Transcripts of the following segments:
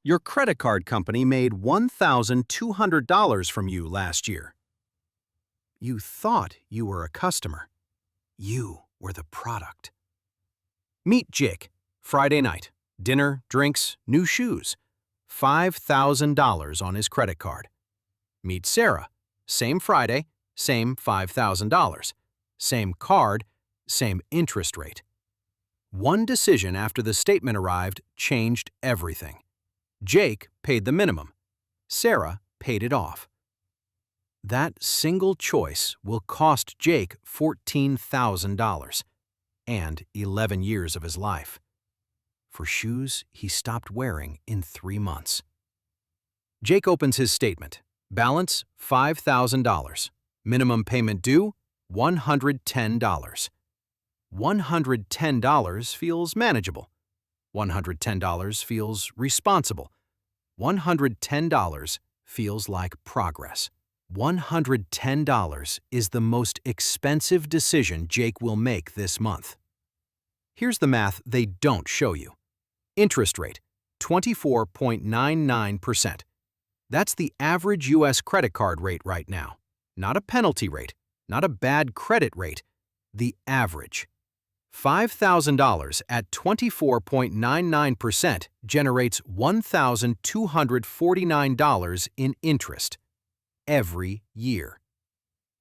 Your credit card company made $1,200 from you last year. You thought you were a customer. You were the product. Meet Jake. Friday night. Dinner, drinks, new shoes. $5,000 on his credit card. Meet Sarah. Same Friday, same $5,000. Same card, same interest rate. One decision after the statement arrived changed everything. Jake paid the minimum. Sarah paid it off. That single choice will cost Jake $14,000 and 11 years of his life. For shoes he stopped wearing in 3 months. Jake opens his statement. Balance $5,000. Minimum payment due $110. $110 feels manageable. $110 feels responsible. $110 feels like progress. $110 is the most expensive decision Jake will make this month. Here's the math they don't show you. Interest rate, 24.99%. That's the average U.S. credit card rate right now. Not a penalty rate, not a bad credit rate, the average. $5,000 at 24.99% generates $1,249 in interest every year.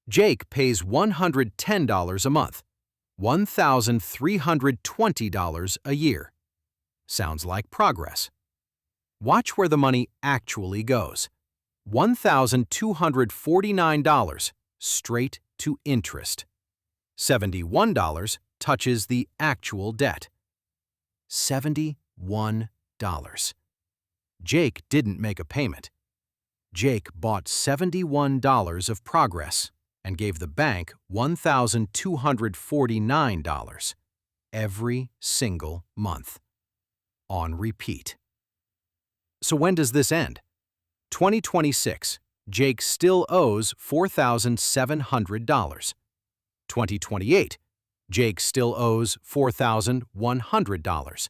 Jake pays $110 a month, $1,320 a year. Sounds like progress. Watch where the money actually goes. $1,249 straight to interest. $71 touches the actual debt. $71. Jake didn't make a payment. Jake bought $71 of progress and gave the bank $1,249 every single month. On repeat. So when does this end? 2026. Jake still owes $4,700. 2028. Jake still owes $4,100.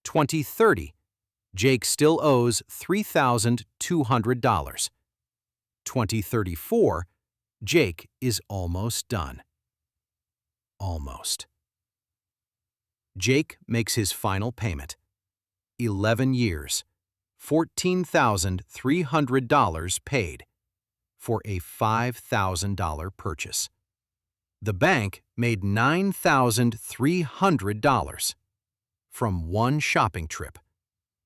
2030. Jake still owes $3,200. 2034. Jake is almost done. Almost. Jake makes his final payment. 11 years. $14,300 paid for a $5,000 purchase. The bank made $9,300 from one shopping trip,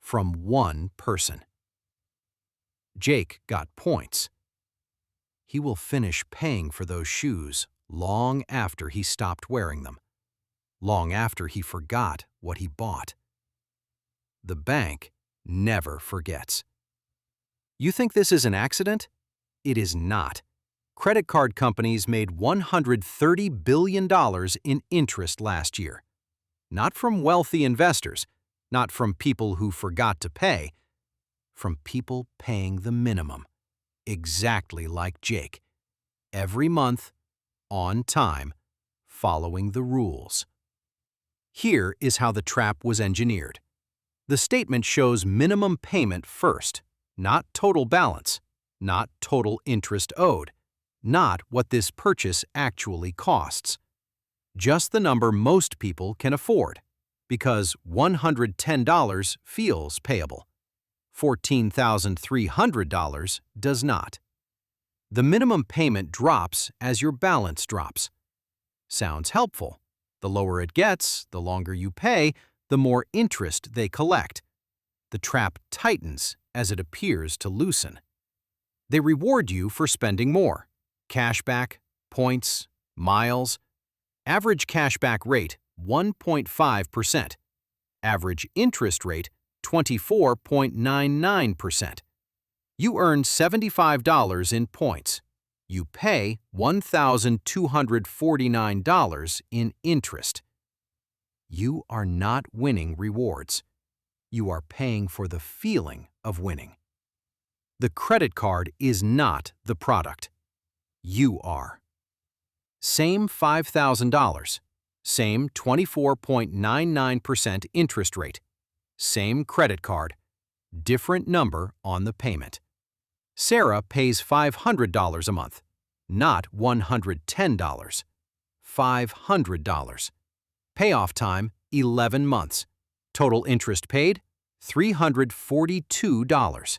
from one person. Jake got points. He will finish paying for those shoes long after he stopped wearing them, long after he forgot what he bought. The bank never forgets. You think this is an accident? It is not. Credit card companies made $130 billion in interest last year. Not from wealthy investors, not from people who forgot to pay, from people paying the minimum, exactly like Jake, every month, on time, following the rules. Here is how the trap was engineered. The statement shows minimum payment first, not total balance, not total interest owed, not what this purchase actually costs. Just the number most people can afford, because $110 feels payable. $14,300 does not. The minimum payment drops as your balance drops. Sounds helpful. The lower it gets, the longer you pay, the more interest they collect. The trap tightens as it appears to loosen. They reward you for spending more. Cashback, points, miles. Average cashback rate, 1.5%. Average interest rate, 24.99%. You earn $75 in points. You pay $1,249 in interest. You are not winning rewards. You are paying for the feeling of winning. The credit card is not the product. You are. Same $5,000. Same 24.99% interest rate. Same credit card. different number on the payment. Sarah pays $500 a month, not $110. $500. Payoff time, 11 months. Total interest paid, $342.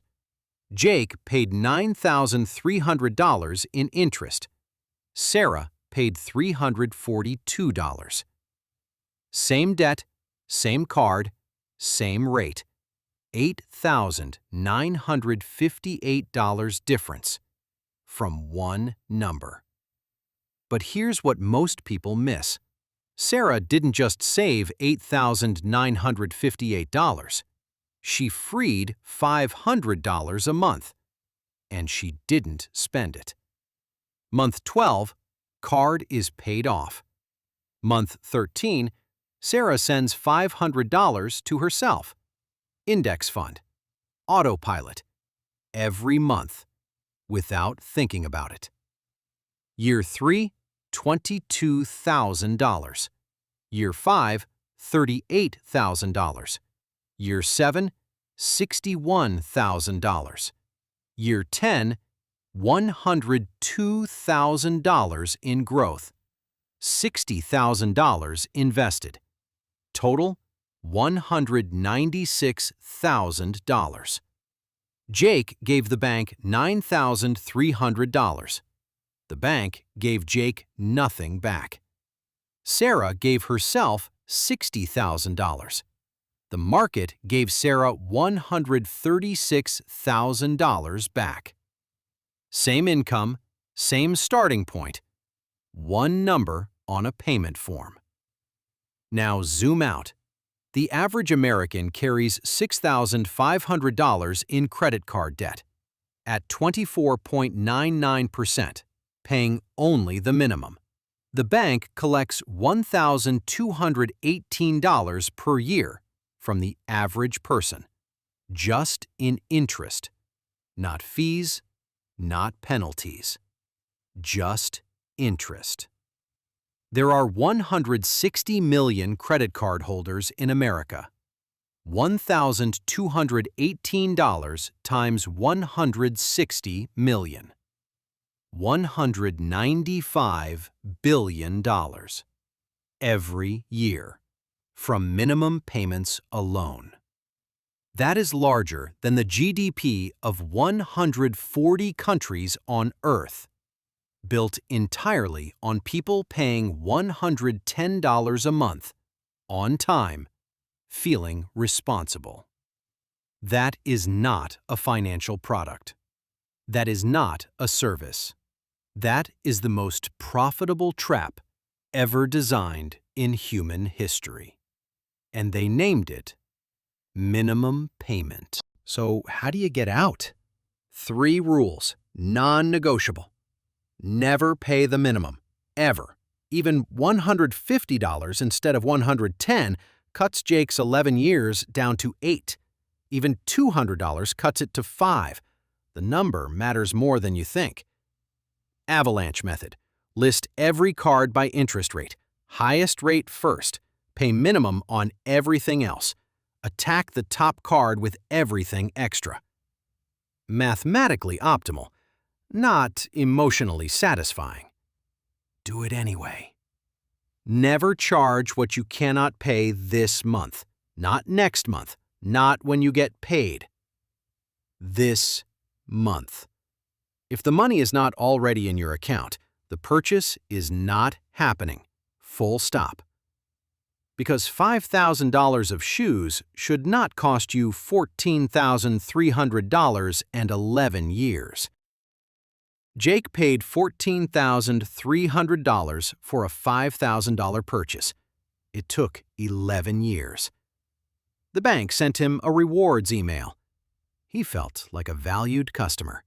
Jake paid $9,300 in interest. Sarah paid $342. Same debt, same card, same rate. $8,958 difference from one number. But here's what most people miss. Sarah didn't just save $8,958. She freed $500 a month, and she didn't spend it. Month 12, card is paid off. Month 13, Sarah sends $500 to herself. Index fund, autopilot, every month, without thinking about it. Year 3, $22,000. Year 5, $38,000. Year 7, $61,000. Year 10, $102,000 in growth. $60,000 invested. Total, $196,000. Jake gave the bank $9,300. The bank gave Jake nothing back. Sarah gave herself $60,000. The market gave Sarah $136,000 back. Same income, same starting point. One number on a payment form. Now zoom out. The average American carries $6,500 in credit card debt at 24.99%, paying only the minimum. The bank collects $1,218 per year from the average person, just in interest. Not fees, not penalties. Just interest. There are 160 million credit card holders in America. $1,218 times 160 million. $195 billion. Every year, from minimum payments alone. That is larger than the GDP of 140 countries on Earth, built entirely on people paying $110 a month, on time, feeling responsible. That is not a financial product. That is not a service. That is the most profitable trap ever designed in human history. And they named it minimum payment. So how do you get out? 3 rules, non-negotiable. Never pay the minimum, ever. Even $150 instead of $110 cuts Jake's 11 years down to 8. Even $200 cuts it to 5. The number matters more than you think. Avalanche method. List every card by interest rate. Highest rate first. Pay minimum on everything else. Attack the top card with everything extra. Mathematically optimal, not emotionally satisfying. Do it anyway. Never charge what you cannot pay this month, not next month, not when you get paid. This month. If the money is not already in your account, the purchase is not happening. Full stop. Because $5,000 of shoes should not cost you $14,300 and 11 years. Jake paid $14,300 for a $5,000 purchase. It took 11 years. The bank sent him a rewards email. He felt like a valued customer.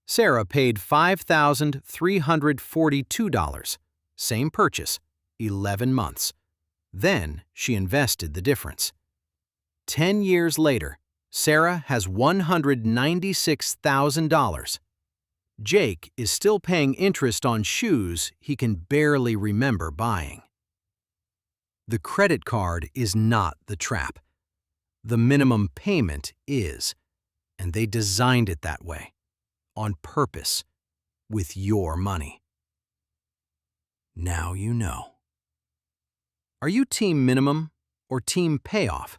Sarah paid $5,342. Same purchase, 11 months. Then she invested the difference. 10 years later, Sarah has $196,000. Jake is still paying interest on shoes he can barely remember buying. The credit card is not the trap. The minimum payment is, and they designed it that way, on purpose, with your money. Now you know. Are you team minimum or team payoff?